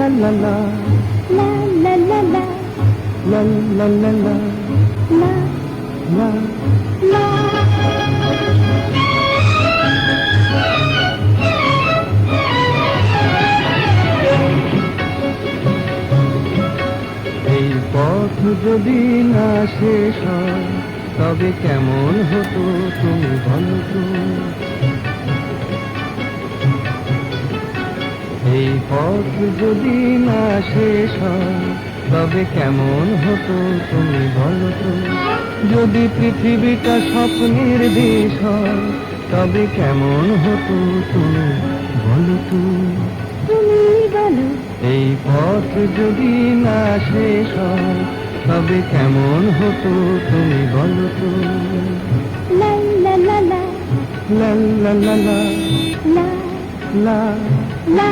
la la la la la la la la la la la la la la এই পথ যদি না শেষ হয় তবে কেমন হতো তুমি বলো তো। এই পথ যদি না শেষ হয় তবে কেমন হতো তুমি বলো তো। যদি পৃথিবীটা স্বপ্নের দেশ হয় তবে কেমন হতো তুমি বলো তো। তুমি বলো এই পথ যদি না শেষ হয় তবে কেমন হতো তুমি বলো তো। la la la la লা লা লা লা la লা la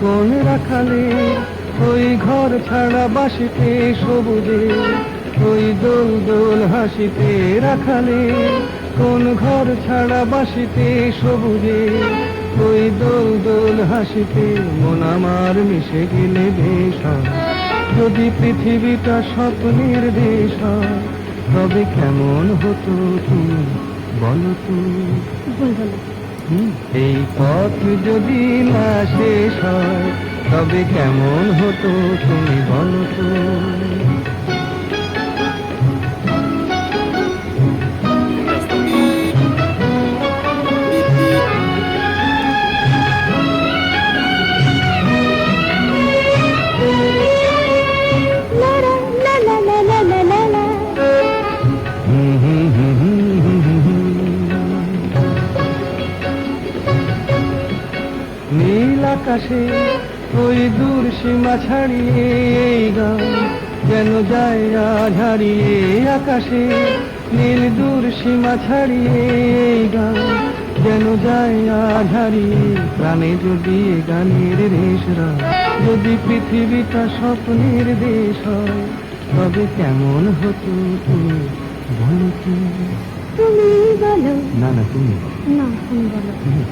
কোন রাখালে ওই ঘর ছাড়া বাসিতে সবুজে ওই দোল দোল হাসিতে রাখালে কোন ঘর ছাড়া বাসিতে সবুজে ওই দোল দোল হাসিতে মন আমার মিশে গেলে বেশ হয়। যদি পৃথিবীটা স্বপ্নের দেশ হয় তবে কেমন হতো তুমি বলো তুমি। বলবো না এই পথ যদি না শেষ হয় তবে কেমন হতো তুমি বলো তো। la la la la la la la la নীল আকাশে ওই দূর সীমা ছাড়িয়ে এই গান যেন যায় আজ হারিয়ে। আকাশে নীল দূর সীমা ছাড়িয়ে এই গান যেন যায় আজ হারিয়ে। প্রাণে যদি এ গানের রেশরা যদি পৃথিবীটা স্বপ্নের দেশ হয় তবে কেমন হতো তুমি বলো তুমি। তুমি বলো না না তুমি না তুমি বলো তুমি